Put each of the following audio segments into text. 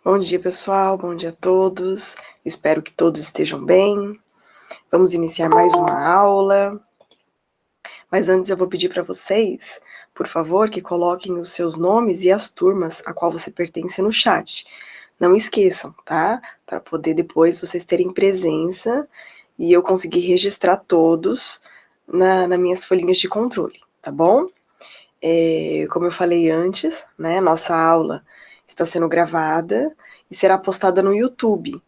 Bom dia, pessoal. Bom dia a todos. Espero que todos estejam bem. Vamos iniciar mais uma aula. Mas antes eu vou pedir para vocês, por favor, que coloquem os seus nomes e as turmas a qual você pertence no chat. Não esqueçam, tá? Para poder depois vocês terem presença e eu conseguir registrar todos nas minhas folhinhas de controle, tá bom? Como eu falei antes, né, nossa aula está sendo gravada e será postada no YouTube,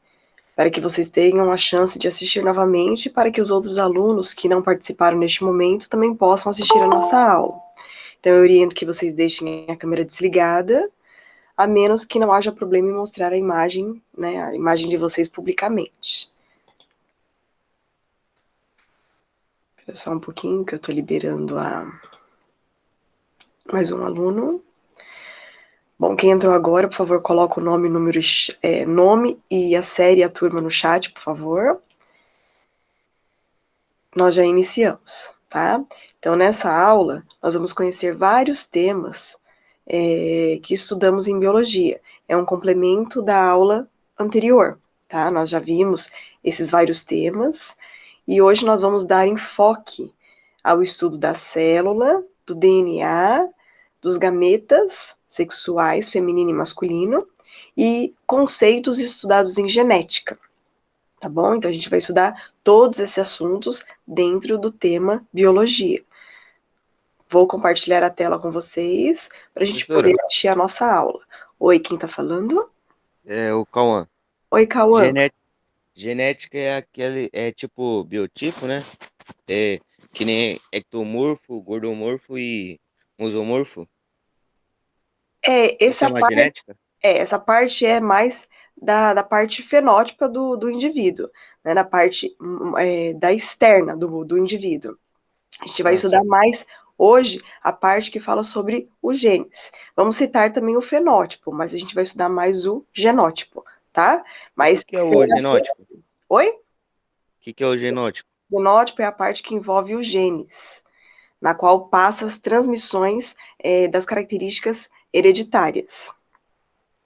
para que vocês tenham a chance de assistir novamente, para que os outros alunos que não participaram neste momento também possam assistir a nossa aula. Então, eu oriento que vocês deixem a câmera desligada, a menos que não haja problema em mostrar a imagem, né, a imagem de vocês publicamente. Espera só um pouquinho que eu estou liberando mais um aluno. Bom, quem entrou agora, por favor, coloca o nome, número, nome e a série e a turma no chat, por favor. Nós já iniciamos, tá? Então, nessa aula, nós vamos conhecer vários temas que estudamos em biologia. É um complemento da aula anterior, tá? Nós já vimos esses vários temas e hoje nós vamos dar enfoque ao estudo da célula, do DNA, dos gametas sexuais, feminino e masculino, e conceitos estudados em genética, tá bom? Então a gente vai estudar todos esses assuntos dentro do tema biologia. Vou compartilhar a tela com vocês para a gente poder Professora, assistir a nossa aula. Oi, quem está falando? é o Cauã. Oi, Cauã. Gené- Genética é aquele, é tipo biotipo, né? É que nem ectomorfo, gordomorfo e mesomorfo. É, Isso é uma genética? essa parte é mais da parte fenótipa do indivíduo, né, na parte da externa do indivíduo. A gente vai Ah, estudar sim. mais hoje a parte que fala sobre os genes. Vamos citar também o fenótipo, mas a gente vai estudar mais o genótipo, tá? O que Mas, que é o genótipo? oi? O que que é o genótipo? O genótipo é a parte que envolve os genes, na qual passa as transmissões das características hereditárias,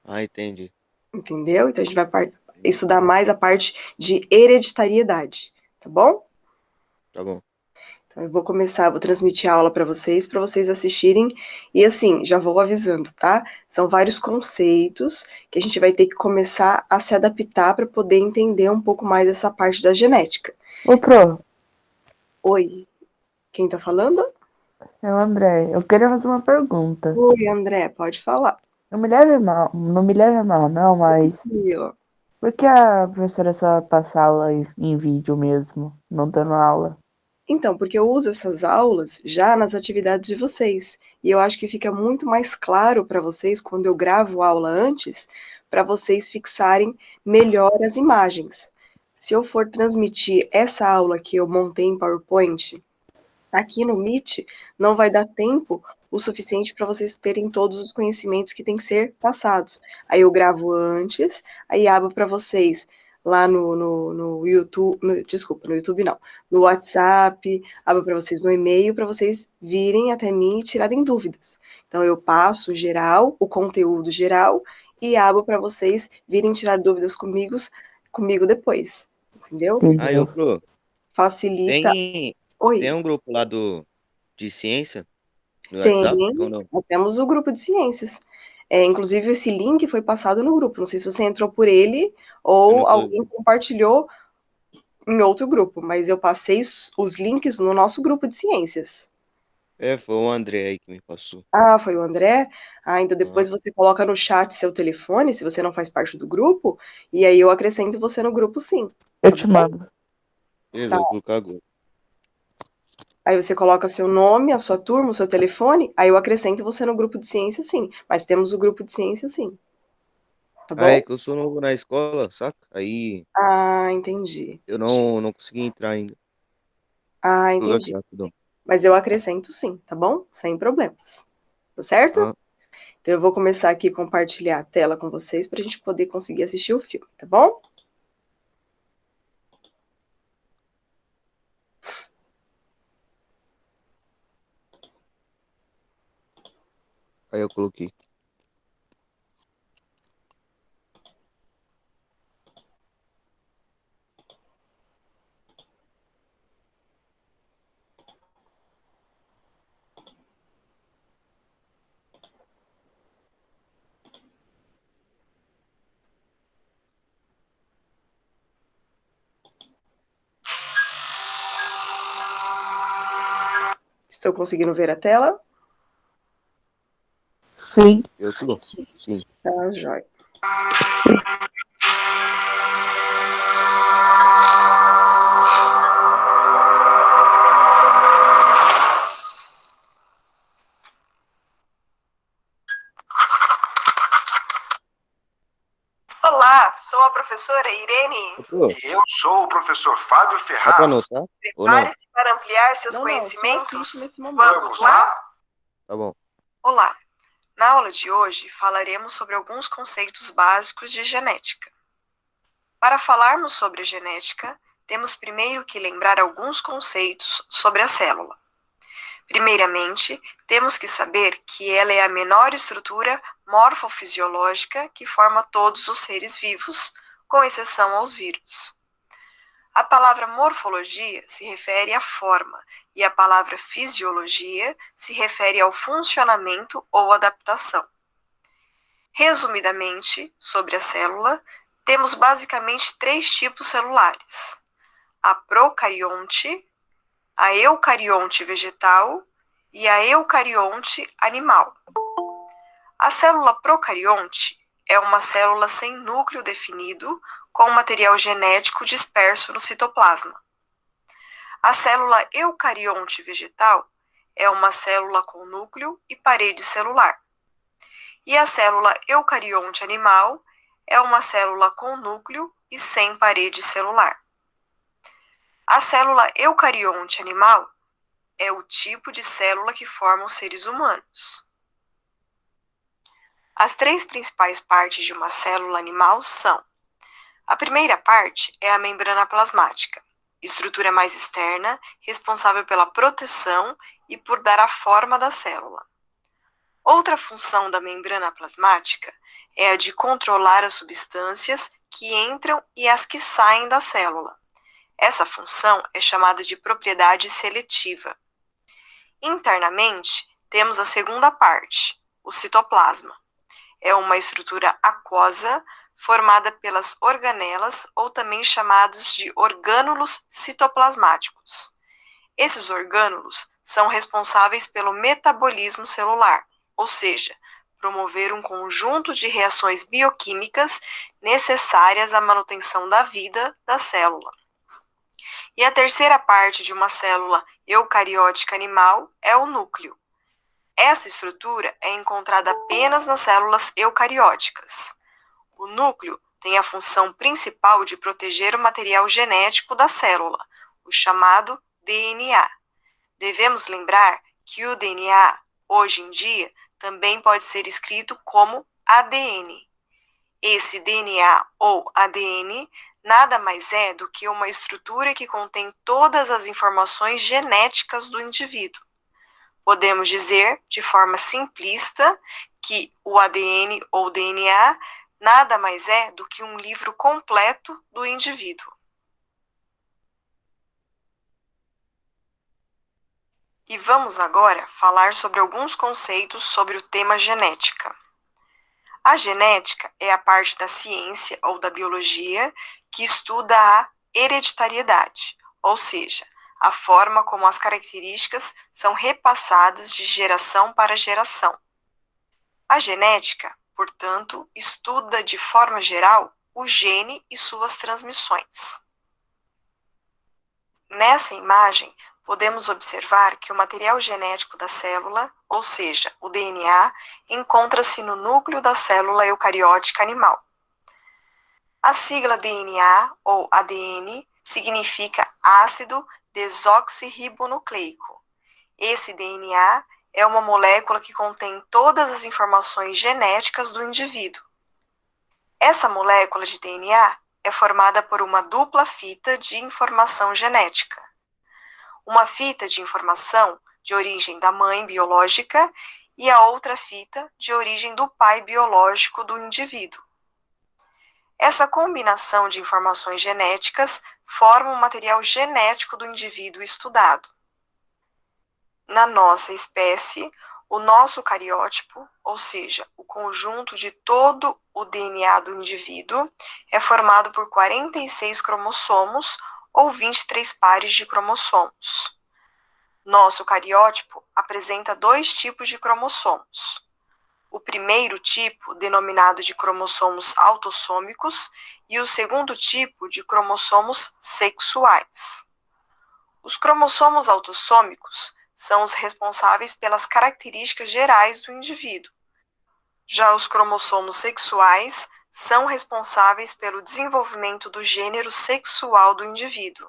Ah, entendi. entendeu? Então a gente vai estudar mais a parte de hereditariedade, tá bom? Tá bom. Então, eu vou começar, vou transmitir a aula para vocês assistirem. E assim, já vou avisando, tá? São vários conceitos que a gente vai ter que começar a se adaptar para poder entender um pouco mais essa parte da genética. Ô, Pro, Oi, quem tá falando? é o André. Eu queria fazer uma pergunta. Oi, André, pode falar. Não me leve mal, não, mas Viu? por que a professora só passa aula em vídeo mesmo, não dando aula? Então, porque eu uso essas aulas já nas atividades de vocês. E eu acho que fica muito mais claro para vocês quando eu gravo a aula antes, para vocês fixarem melhor as imagens. Se eu for transmitir essa aula que eu montei em PowerPoint aqui no Meet, não vai dar tempo o suficiente para vocês terem todos os conhecimentos que têm que ser passados. Aí eu gravo antes, aí abro para vocês lá no YouTube, desculpa, no YouTube não, no WhatsApp, abro para vocês no e-mail, para vocês virem até mim e tirarem dúvidas. Então eu passo geral, o conteúdo geral, e abro para vocês virem tirar dúvidas comigo depois, entendeu? Aí, ô, Entendeu? Pro, Facilita. tem, tem Oi. um grupo lá de ciência no Tem, WhatsApp ou não? nós temos o grupo de ciências. Inclusive, esse link foi passado no grupo. Não sei se você entrou por ele Eu ou não tô alguém vendo. compartilhou em outro grupo, mas eu passei os links no nosso grupo de ciências. É, foi o André aí que me passou. Ah, foi o André? Ah, então Ah, depois você coloca no chat seu telefone, se você não faz parte do grupo, e aí eu acrescento você no grupo sim, Eu tá te bom? mando. beleza, Tá. vou colocar agora. Aí você coloca seu nome, a sua turma, o seu telefone, aí eu acrescento você no grupo de ciência sim. Mas temos o grupo de ciência sim, tá Ah, é bom? que eu sou novo na escola, saca? Aí Ah, entendi. eu não consegui entrar ainda. Ah, Vou colocar aqui entendi. rapidão. Mas eu acrescento sim, tá bom? Sem problemas. Tá certo? Ah, Então eu vou começar aqui a compartilhar a tela com vocês para a gente poder conseguir assistir o filme, tá bom? aí eu coloquei. Estão conseguindo ver a tela? Sim. Eu tô. Sim. Tá, joia. Olá, sou a professora Irene. Tô. E eu sou o professor Fábio Dá pra Ferraz. anotar? Ou não? Prepare-se para ampliar seus Não, conhecimentos. só assiste nesse momento. Vamos lá? Tá bom. Olá. Na aula de hoje falaremos sobre alguns conceitos básicos de genética. Para falarmos sobre a genética, temos primeiro que lembrar alguns conceitos sobre a célula. Primeiramente, temos que saber que ela é a menor estrutura morfofisiológica que forma todos os seres vivos, com exceção aos vírus. A palavra morfologia se refere à forma e a palavra fisiologia se refere ao funcionamento ou adaptação. Resumidamente, sobre a célula, temos basicamente 3 tipos celulares: a procarionte, a eucarionte vegetal e a eucarionte animal. A célula procarionte é uma célula sem núcleo definido, com material genético disperso no citoplasma. A célula eucarionte vegetal é uma célula com núcleo e parede celular. E a célula eucarionte animal é uma célula com núcleo e sem parede celular. A célula eucarionte animal é o tipo de célula que forma os seres humanos. As 3 principais partes de uma célula animal são: a primeira parte é a membrana plasmática, estrutura mais externa, responsável pela proteção e por dar a forma da célula. Outra função da membrana plasmática é a de controlar as substâncias que entram e as que saem da célula. Essa função é chamada de propriedade seletiva. Internamente, temos a segunda parte, o citoplasma. É uma estrutura aquosa formada pelas organelas, ou também chamados de orgânulos citoplasmáticos. Esses orgânulos são responsáveis pelo metabolismo celular, ou seja, promover um conjunto de reações bioquímicas necessárias à manutenção da vida da célula. E a terceira parte de uma célula eucariótica animal é o núcleo. Essa estrutura é encontrada apenas nas células eucarióticas. O núcleo tem a função principal de proteger o material genético da célula, o chamado DNA. Devemos lembrar que o DNA, hoje em dia, também pode ser escrito como ADN. Esse DNA ou ADN nada mais é do que uma estrutura que contém todas as informações genéticas do indivíduo. Podemos dizer, de forma simplista, que o ADN ou DNA nada mais é do que um livro completo do indivíduo. E vamos agora falar sobre alguns conceitos sobre o tema genética. A genética é a parte da ciência ou da biologia que estuda a hereditariedade, ou seja, a forma como as características são repassadas de geração para geração. A genética, portanto, estuda de forma geral o gene e suas transmissões. Nessa imagem, podemos observar que o material genético da célula, ou seja, o DNA, encontra-se no núcleo da célula eucariótica animal. A sigla DNA ou ADN significa ácido desoxirribonucleico. Esse DNA é uma molécula que contém todas as informações genéticas do indivíduo. Essa molécula de DNA é formada por uma dupla fita de informação genética. Uma fita de informação de origem da mãe biológica e a outra fita de origem do pai biológico do indivíduo. Essa combinação de informações genéticas forma o material genético do indivíduo estudado. Na nossa espécie, o nosso cariótipo, ou seja, o conjunto de todo o DNA do indivíduo, é formado por 46 cromossomos ou 23 pares de cromossomos. Nosso cariótipo apresenta 2 tipos de cromossomos. O primeiro tipo, denominado de cromossomos autossômicos, e o segundo tipo de cromossomos sexuais. Os cromossomos autossômicos são os responsáveis pelas características gerais do indivíduo. Já os cromossomos sexuais são responsáveis pelo desenvolvimento do gênero sexual do indivíduo.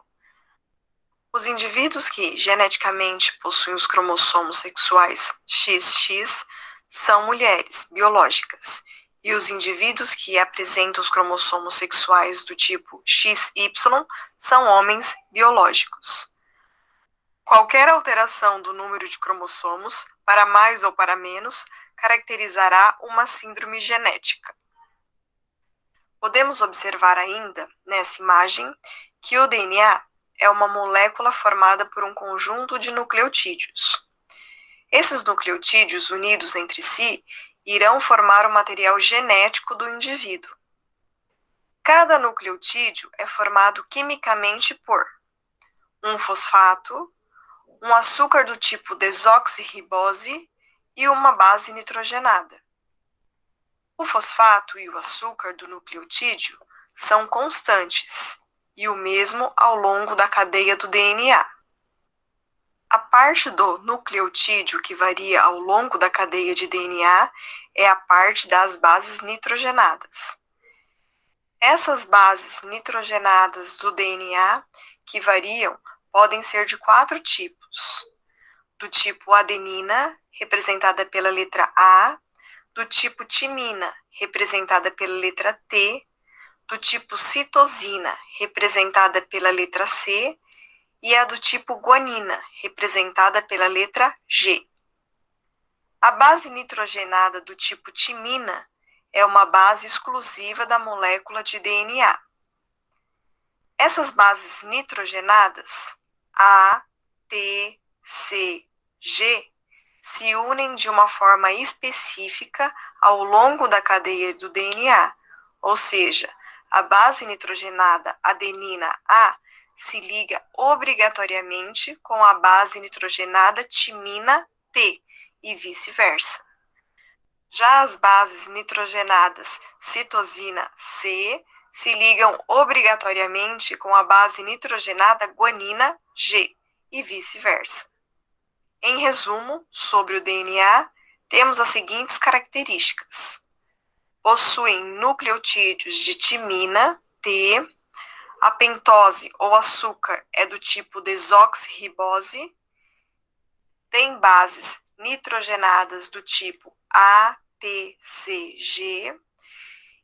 Os indivíduos que geneticamente possuem os cromossomos sexuais XX são mulheres biológicas, e os indivíduos que apresentam os cromossomos sexuais do tipo XY são homens biológicos. Qualquer alteração do número de cromossomos, para mais ou para menos, caracterizará uma síndrome genética. Podemos observar ainda, nessa imagem, que o DNA é uma molécula formada por um conjunto de nucleotídeos. Esses nucleotídeos unidos entre si irão formar o material genético do indivíduo. Cada nucleotídeo é formado quimicamente por um fosfato, um açúcar do tipo desoxirribose e uma base nitrogenada. O fosfato e o açúcar do nucleotídeo são constantes, e o mesmo ao longo da cadeia do DNA. A parte do nucleotídeo que varia ao longo da cadeia de DNA é a parte das bases nitrogenadas. Essas bases nitrogenadas do DNA que variam podem ser de 4 tipos. Do tipo adenina, representada pela letra A, do tipo timina, representada pela letra T, do tipo citosina, representada pela letra C, e a do tipo guanina, representada pela letra G. A base nitrogenada do tipo timina é uma base exclusiva da molécula de DNA. Essas bases nitrogenadas, A, T, C, G, se unem de uma forma específica ao longo da cadeia do DNA, ou seja, a base nitrogenada adenina A se liga obrigatoriamente com a base nitrogenada timina T e vice-versa. Já as bases nitrogenadas citosina C se ligam obrigatoriamente com a base nitrogenada guanina G e vice-versa. Em resumo, sobre o DNA, temos as seguintes características. Possuem nucleotídeos de timina, T, a pentose ou açúcar é do tipo desoxirribose, tem bases nitrogenadas do tipo A, T, C, G,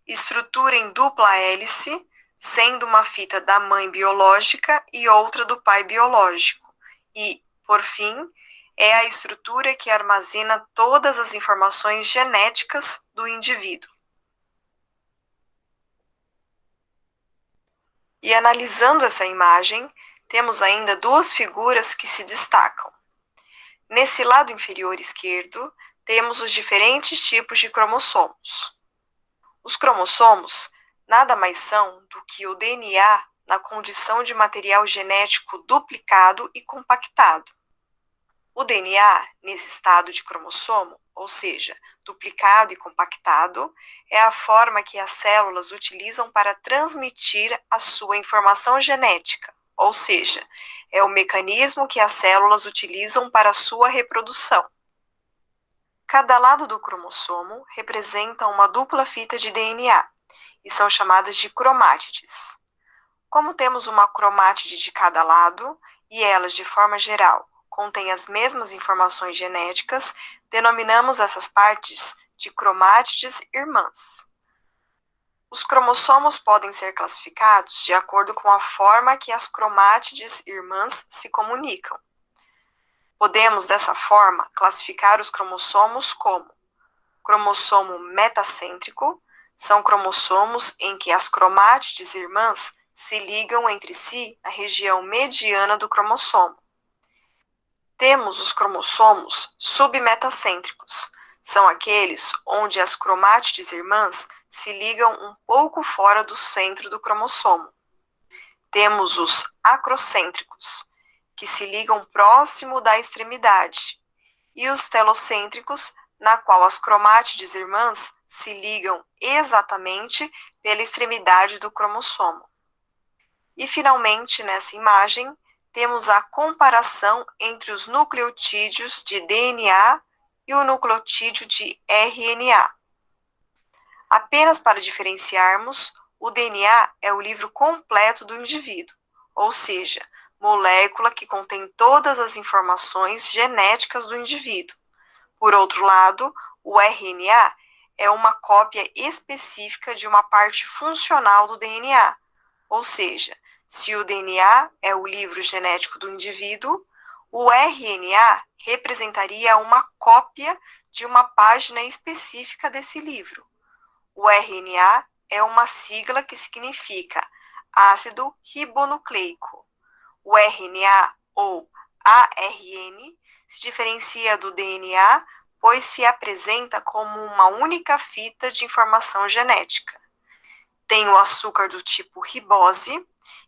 estrutura em dupla hélice, sendo uma fita da mãe biológica e outra do pai biológico, e, por fim, é a estrutura que armazena todas as informações genéticas do indivíduo. E analisando essa imagem, temos ainda 2 figuras que se destacam. Nesse lado inferior esquerdo, temos os diferentes tipos de cromossomos. Os cromossomos nada mais são do que o DNA na condição de material genético duplicado e compactado. O DNA, nesse estado de cromossomo, ou seja, duplicado e compactado, é a forma que as células utilizam para transmitir a sua informação genética, ou seja, é o mecanismo que as células utilizam para a sua reprodução. Cada lado do cromossomo representa uma dupla fita de DNA, e são chamadas de cromátides. Como temos uma cromátide de cada lado, e elas, de forma geral, contêm as mesmas informações genéticas, denominamos essas partes de cromátides irmãs. Os cromossomos podem ser classificados de acordo com a forma que as cromátides irmãs se comunicam. Podemos, dessa forma, classificar os cromossomos como cromossomo metacêntrico, são cromossomos em que as cromátides irmãs se ligam entre si na região mediana do cromossomo. Temos os cromossomos submetacêntricos, são aqueles onde as cromátides irmãs se ligam um pouco fora do centro do cromossomo. Temos os acrocêntricos, que se ligam próximo da extremidade, e os telocêntricos, na qual as cromátides irmãs se ligam exatamente pela extremidade do cromossomo. E, finalmente, nessa imagem, temos a comparação entre os nucleotídeos de DNA e o nucleotídeo de RNA. Apenas para diferenciarmos, o DNA é o livro completo do indivíduo, ou seja, molécula que contém todas as informações genéticas do indivíduo. Por outro lado, o RNA é uma cópia específica de uma parte funcional do DNA, ou seja, se o DNA é o livro genético do indivíduo, o RNA representaria uma cópia de uma página específica desse livro. O RNA é uma sigla que significa ácido ribonucleico. O RNA, ou ARN, se diferencia do DNA, pois se apresenta como uma única fita de informação genética. Tem o açúcar do tipo ribose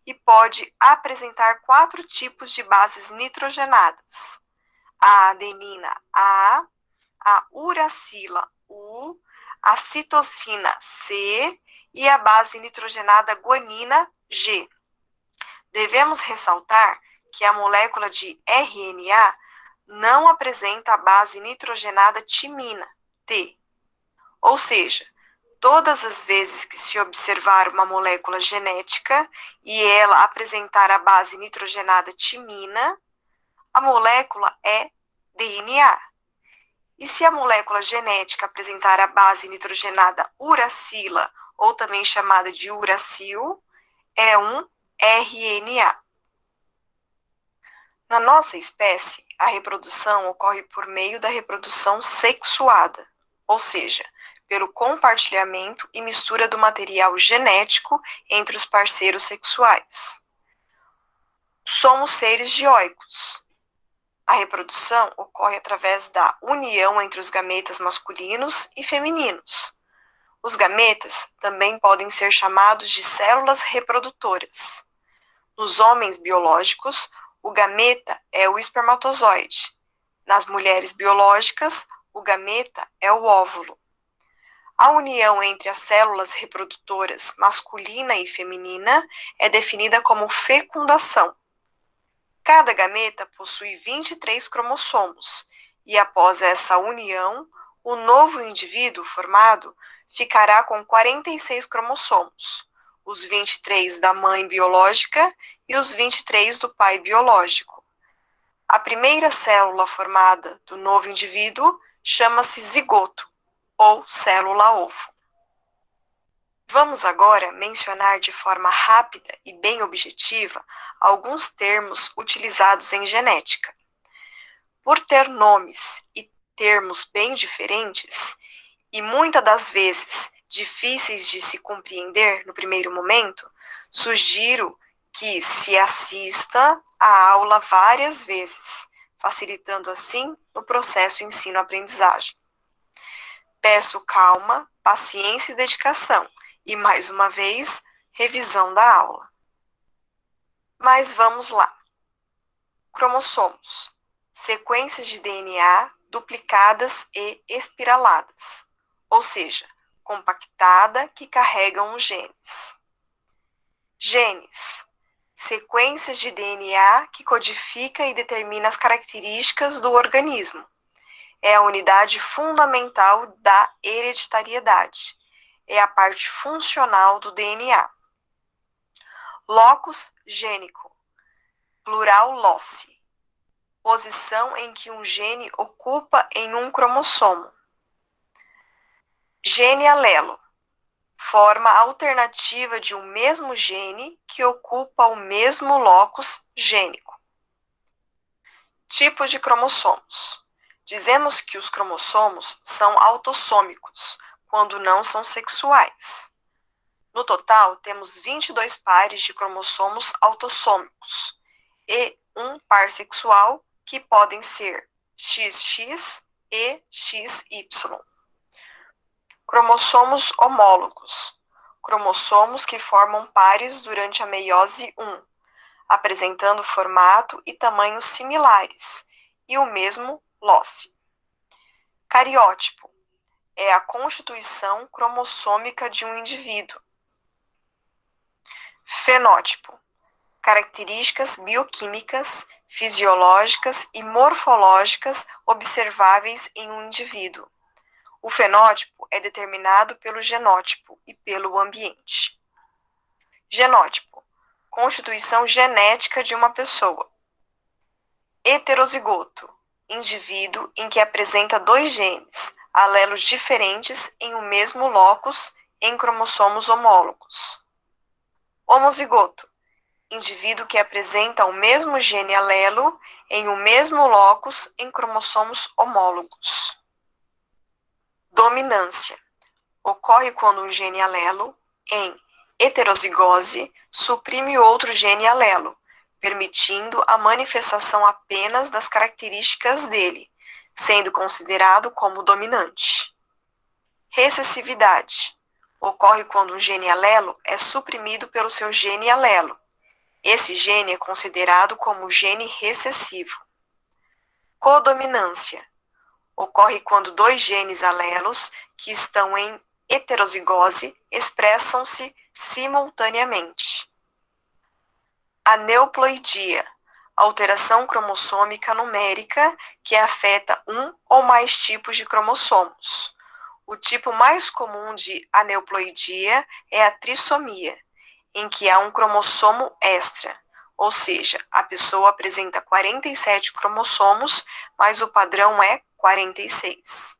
e pode apresentar 4 tipos de bases nitrogenadas: a adenina A, a uracila U, a citosina C e a base nitrogenada guanina G. Devemos ressaltar que a molécula de RNA não apresenta a base nitrogenada timina, T. Ou seja, todas as vezes que se observar uma molécula genética e ela apresentar a base nitrogenada timina, a molécula é DNA. E se a molécula genética apresentar a base nitrogenada uracila, ou também chamada de uracil, é um RNA. Na nossa espécie, a reprodução ocorre por meio da reprodução sexuada, ou seja, pelo compartilhamento e mistura do material genético entre os parceiros sexuais. Somos seres dioicos. A reprodução ocorre através da união entre os gametas masculinos e femininos. Os gametas também podem ser chamados de células reprodutoras. Nos homens biológicos, o gameta é o espermatozoide. Nas mulheres biológicas, o gameta é o óvulo. A união entre as células reprodutoras masculina e feminina é definida como fecundação. Cada gameta possui 23 cromossomos, e após essa união, o novo indivíduo formado ficará com 46 cromossomos, os 23 da mãe biológica e os 23 do pai biológico. A primeira célula formada do novo indivíduo chama-se zigoto, ou célula-ovo. Vamos agora mencionar de forma rápida e bem objetiva alguns termos utilizados em genética. Por ter nomes e termos bem diferentes, e muitas das vezes difíceis de se compreender no primeiro momento, sugiro que se assista à aula várias vezes, facilitando assim o processo ensino-aprendizagem. Peço calma, paciência e dedicação, e mais uma vez, revisão da aula. Mas vamos lá. Cromossomos. Sequências de DNA duplicadas e espiraladas, ou seja, compactada que carregam os genes. Genes. Sequências de DNA que codifica e determina as características do organismo. É a unidade fundamental da hereditariedade. É a parte funcional do DNA. Locus gênico, plural loci, posição em que um gene ocupa em um cromossomo. Gene alelo, forma alternativa de um mesmo gene que ocupa o mesmo locus gênico. Tipos de cromossomos. Dizemos que os cromossomos são autossômicos, quando não são sexuais. No total, temos 22 pares de cromossomos autossômicos e um par sexual, que podem ser XX e XY. Cromossomos homólogos. Cromossomos que formam pares durante a meiose 1. apresentando formato e tamanho similares e o mesmo loci. Cariótipo é a constituição cromossômica de um indivíduo. Fenótipo, características bioquímicas, fisiológicas e morfológicas observáveis em um indivíduo. O fenótipo é determinado pelo genótipo e pelo ambiente. Genótipo, constituição genética de uma pessoa. Heterozigoto, indivíduo em que apresenta dois genes, alelos diferentes em um mesmo locus em cromossomos homólogos. Homozigoto, indivíduo que apresenta o mesmo gene alelo em um mesmo locus em cromossomos homólogos. Dominância, ocorre quando um gene alelo, em heterozigose, suprime outro gene alelo, permitindo a manifestação apenas das características dele, sendo considerado como dominante. Recessividade, ocorre quando um gene alelo é suprimido pelo seu gene alelo. Esse gene é considerado como gene recessivo. Codominância, ocorre quando dois genes alelos que estão em heterozigose expressam-se simultaneamente. Aneuploidia, alteração cromossômica numérica que afeta um ou mais tipos de cromossomos. O tipo mais comum de aneuploidia é a trissomia, em que há um cromossomo extra, ou seja, a pessoa apresenta 47 cromossomos, mas o padrão é 46.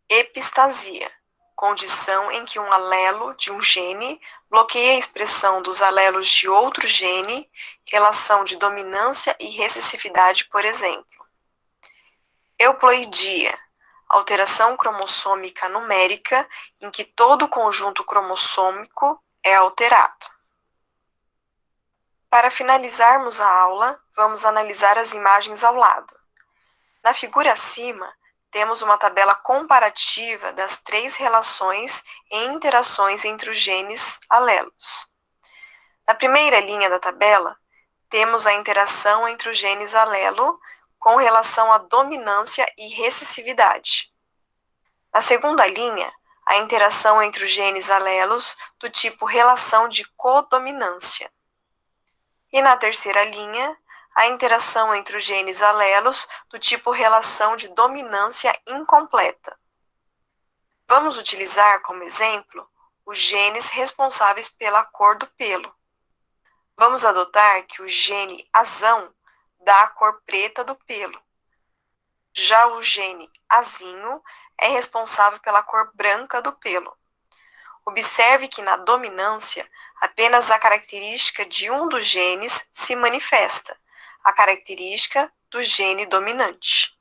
Epistasia, condição em que um alelo de um gene bloqueia a expressão dos alelos de outro gene, relação de dominância e recessividade, por exemplo. Euploidia, alteração cromossômica numérica em que todo o conjunto cromossômico é alterado. Para finalizarmos a aula, vamos analisar as imagens ao lado. Na figura acima, temos uma tabela comparativa das 3 relações e interações entre os genes alelos. Na primeira linha da tabela, temos a interação entre os genes alelo com relação à dominância e recessividade. Na segunda linha, a interação entre os genes alelos do tipo relação de codominância. E na terceira linha, a interação entre os genes alelos do tipo relação de dominância incompleta. Vamos utilizar como exemplo os genes responsáveis pela cor do pelo. Vamos adotar que o gene azão dá a cor preta do pelo. Já o gene azinho é responsável pela cor branca do pelo. Observe que na dominância, apenas a característica de um dos genes se manifesta, a característica do gene dominante.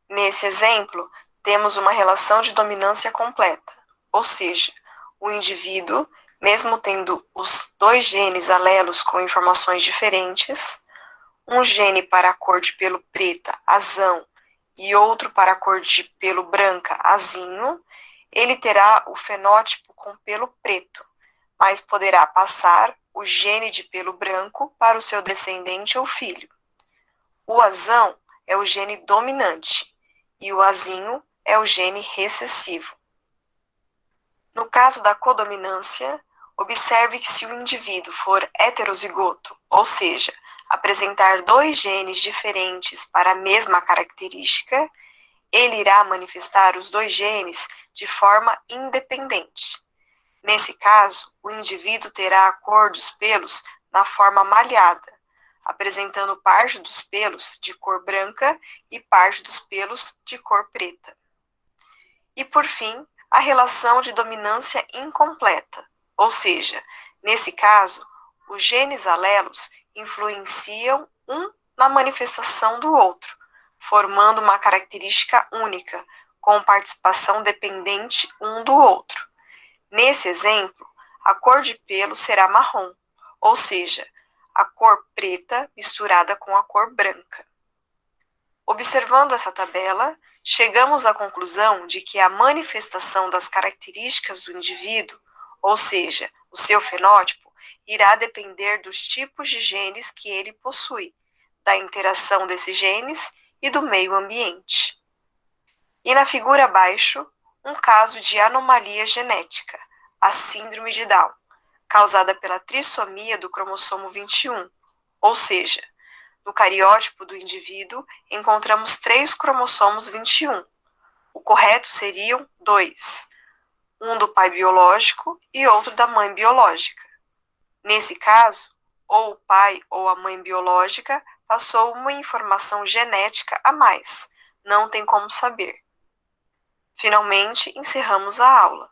Nesse exemplo, temos uma relação de dominância completa, ou seja, o indivíduo, mesmo tendo os dois genes alelos com informações diferentes, um gene para a cor de pelo preta, azão, e outro para a cor de pelo branca, azinho, ele terá o fenótipo com pelo preto, mas poderá passar o gene de pelo branco para o seu descendente ou filho. O azão é o gene dominante e o azinho é o gene recessivo. No caso da codominância, observe que se o indivíduo for heterozigoto, ou seja, apresentar dois genes diferentes para a mesma característica, ele irá manifestar os dois genes de forma independente. Nesse caso, o indivíduo terá a cor dos pelos na forma malhada, apresentando parte dos pelos de cor branca e parte dos pelos de cor preta. E, por fim, a relação de dominância incompleta, ou seja, nesse caso, os genes alelos influenciam um na manifestação do outro, formando uma característica única, com participação dependente um do outro. Nesse exemplo, a cor de pelo será marrom, ou seja, a cor preta misturada com a cor branca. Observando essa tabela, chegamos à conclusão de que a manifestação das características do indivíduo, ou seja, o seu fenótipo, irá depender dos tipos de genes que ele possui, da interação desses genes e do meio ambiente. E na figura abaixo, um caso de anomalia genética, a síndrome de Down, causada pela trissomia do cromossomo 21, ou seja, no cariótipo do indivíduo encontramos 3 cromossomos 21. O correto seriam 2, um do pai biológico e outro da mãe biológica. Nesse caso, ou o pai ou a mãe biológica passou uma informação genética a mais, não tem como saber. Finalmente, encerramos a aula,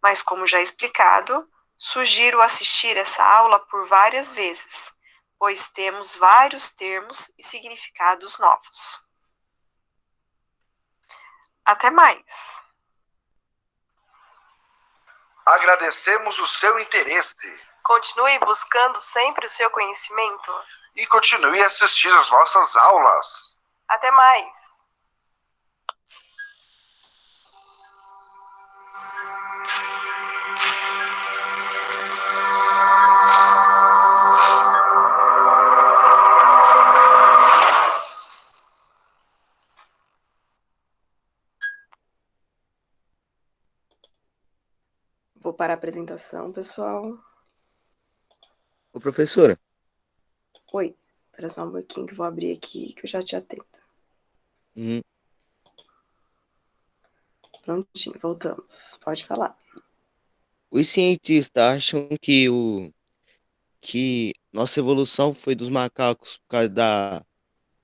mas como já explicado, sugiro assistir essa aula por várias vezes, pois temos vários termos e significados novos. Até mais! Agradecemos o seu interesse Continue buscando sempre o seu conhecimento. e continue a assistir às nossas aulas. Até mais! Vou parar a apresentação, pessoal. Ô, professora, Oi, espera só um pouquinho que eu vou abrir aqui, que eu já te atendo. Prontinho, voltamos. Pode falar. os cientistas acham que nossa evolução foi dos macacos por causa da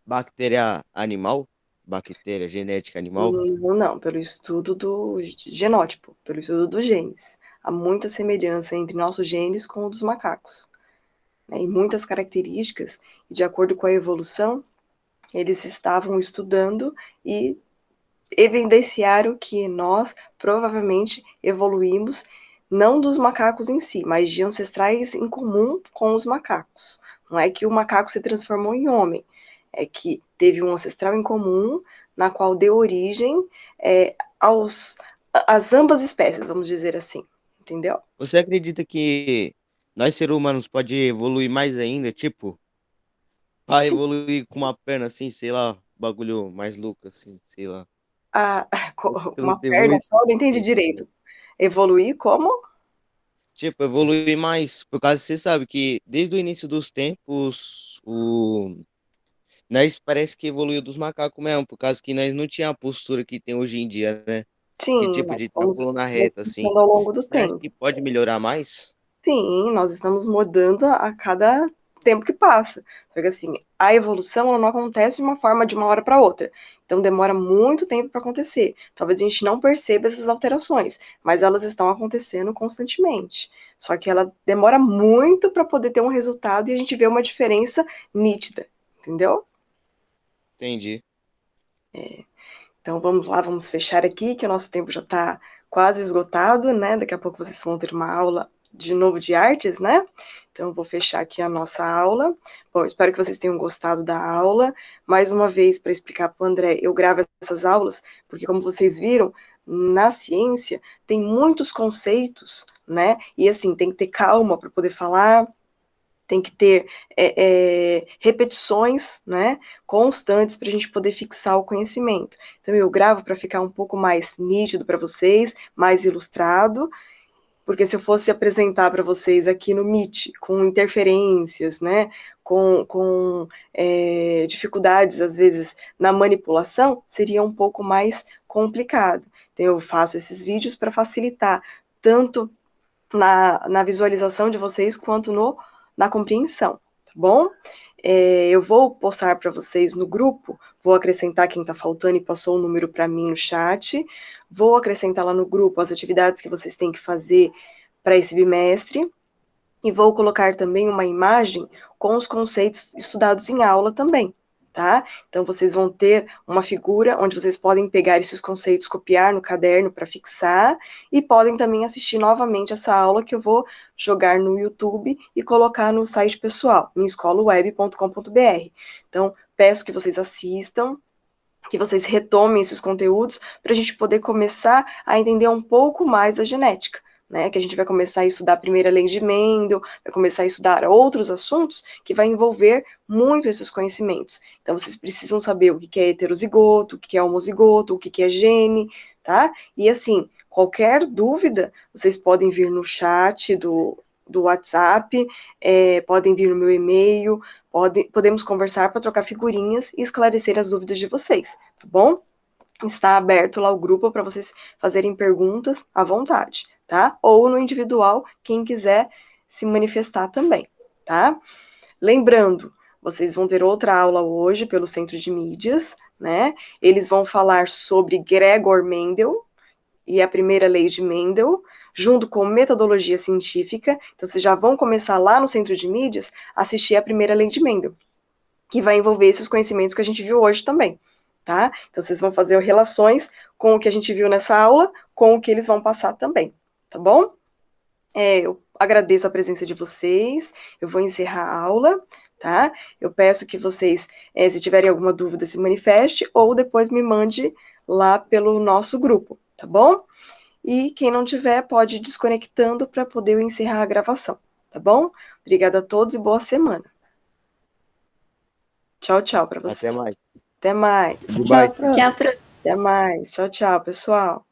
bactéria animal, bactéria genética animal. Não, pelo estudo do genótipo, pelo estudo dos genes. Há muita semelhança entre nossos genes com o dos macacos, né? E muitas características, e de acordo com a evolução, eles estavam estudando e evidenciaram que nós provavelmente evoluímos não dos macacos em si, mas de ancestrais em comum com os macacos. Não é que o macaco se transformou em homem, é que teve um ancestral em comum, na qual deu origem às ambas espécies, vamos dizer assim, entendeu? Você acredita que nós, seres humanos, pode evoluir mais ainda, tipo, para Sim. evoluir com uma perna assim, sei lá, bagulho mais louco assim, sei lá. Uma Tanto perna evolui, só, não entendi direito. Evoluir como? tipo, evoluir mais, por causa que você sabe que desde o início dos tempos, nós parece que evoluiu dos macacos mesmo, por causa que nós não tinha a postura que tem hoje em dia, né? Que Sim, tipo nós de ter uma fomos coluna reta, assim. modificando ao longo do Você acha tempo. que pode melhorar mais? Sim, nós estamos mudando a cada tempo que passa. Porque assim, a evolução ela não acontece de uma forma de uma hora para outra. Então demora muito tempo para acontecer. Talvez a gente não perceba essas alterações, mas elas estão acontecendo constantemente. Só que ela demora muito para poder ter um resultado e a gente vê uma diferença nítida, entendeu? Entendi. Então vamos lá, vamos fechar aqui, que o nosso tempo já está quase esgotado, né? Daqui a pouco vocês vão ter uma aula de novo de artes, né? Então eu vou fechar aqui a nossa aula. Bom, espero que vocês tenham gostado da aula. Mais uma vez, para explicar para o André, eu gravo essas aulas, porque como vocês viram, na ciência tem muitos conceitos, né? E assim, tem que ter calma para poder falar, tem que ter repetições, né, constantes para a gente poder fixar o conhecimento. Então eu gravo para ficar um pouco mais nítido para vocês, mais ilustrado, porque se eu fosse apresentar para vocês aqui no Meet, com interferências, né, com dificuldades, às vezes, na manipulação, seria um pouco mais complicado. Então eu faço esses vídeos para facilitar tanto na visualização de vocês quanto na compreensão, tá bom? Eu vou postar para vocês no grupo, vou acrescentar quem está faltando e passou o número para mim no chat, vou acrescentar lá no grupo as atividades que vocês têm que fazer para esse bimestre, e vou colocar também uma imagem com os conceitos estudados em aula também, tá? Então vocês vão ter uma figura onde vocês podem pegar esses conceitos, copiar no caderno para fixar, e podem também assistir novamente essa aula que eu vou jogar no YouTube e colocar no site pessoal, minhaescolaweb.com.br. Então, peço que vocês assistam, que vocês retomem esses conteúdos para a gente poder começar a entender um pouco mais a genética, né, que a gente vai começar a estudar a primeira lei de Mendel, vai começar a estudar outros assuntos que vai envolver muito esses conhecimentos. Então, vocês precisam saber o que é heterozigoto, o que é homozigoto, o que é gene, tá? E assim, qualquer dúvida, vocês podem vir no chat do WhatsApp, podem vir no meu e-mail, podemos conversar para trocar figurinhas e esclarecer as dúvidas de vocês, tá bom? Está aberto lá o grupo para vocês fazerem perguntas à vontade, tá? Ou no individual, quem quiser se manifestar também, tá? Lembrando, vocês vão ter outra aula hoje pelo Centro de Mídias, né? Eles vão falar sobre Gregor Mendel e a primeira lei de Mendel, junto com metodologia científica. Então, vocês já vão começar lá no Centro de Mídias a assistir a primeira lei de Mendel, que vai envolver esses conhecimentos que a gente viu hoje também. Tá? Então, vocês vão fazer relações com o que a gente viu nessa aula, com o que eles vão passar também, tá bom? Eu agradeço a presença de vocês, eu vou encerrar a aula, tá? Eu peço que vocês, se tiverem alguma dúvida, se manifeste, ou depois me mande lá pelo nosso grupo, tá bom? E quem não tiver, pode ir desconectando para poder eu encerrar a gravação, tá bom? Obrigada a todos e boa semana. Tchau, tchau para vocês. Até mais. Até mais. Goodbye. Tchau, Tchau, Até mais. Tchau, tchau, pessoal.